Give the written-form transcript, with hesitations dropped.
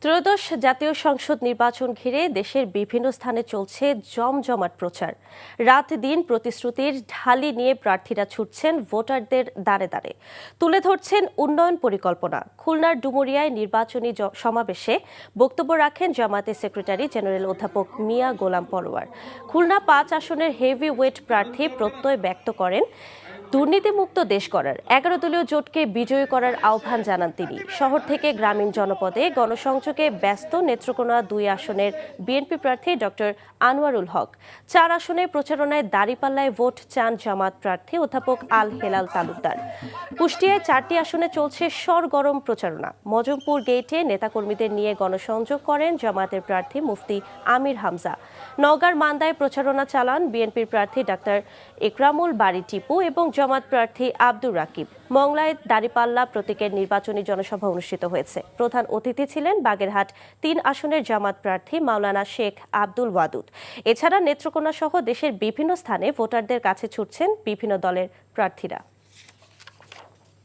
ত্রয়োদশ জাতীয় সংসদ নির্বাচন ঘিরে দেশের বিভিন্ন স্থানে চলছে জমজমাট প্রচার। রাত দিন প্রতিশ্রুতির ঢালি নিয়ে প্রার্থীরা ছুটছেন ভোটারদের দ্বারে দ্বারে, তুলে ধরছেন উন্নয়ন পরিকল্পনা। খুলনার ডুমুরিয়ায় নির্বাচনী সমাবেশে বক্তব্য রাখেন জামায়াতের সেক্রেটারি জেনারেল অধ্যাপক মিয়া গোলাম পরোয়ার। খুলনা ৫ আসনের হেভি ওয়েট প্রার্থী প্রত্যয় ব্যক্ত করেন দুর্নীতিমুক্ত দেশ করার ১১ দলীয় জোটকে বিজয়ী করার আহ্বান জানান তিনি। শহর থেকে গ্রামীণ জনপদে গণসংযোগে ব্যস্ত নেত্রকোনা ২ আসনের বিএনপি প্রার্থী ডক্টর আনোয়ারুল হক। ৪ আসনে প্রচারণায় দাঁড়িপাল্লায় ভোট চান জামাত প্রার্থী অধ্যাপক আল হেলাল তালুকদার। কুষ্টিয়ায় ৪টি আসনে চলছে সরগরম প্রচারণা। মজমপুর গেইটে নেতাকর্মীদের নিয়ে গণসংযোগ করেন জামাতের প্রার্থী মুফতি আমির হামজা। নওগাঁর মান্দায় প্রচারণা চালান বিএনপির প্রার্থী ডাক্তার একরামুল বারী টিপু এবং জামাত প্রার্থী আব্দুর রাকিব। মংলায় দাঁড়িপাল্লা প্রতীকের নির্বাচনী জনসভা অনুষ্ঠিত হয়েছে। প্রধান অতিথি ছিলেন বাগেরহাট ৩ আসনের জামাত প্রার্থী মাওলানা শেখ আব্দুল ওয়াদুদ। এছাড়া নেত্রকোনা সহ দেশের বিভিন্ন স্থানে ভোটারদের কাছে ছুটছেন বিভিন্ন দলের প্রার্থীরা।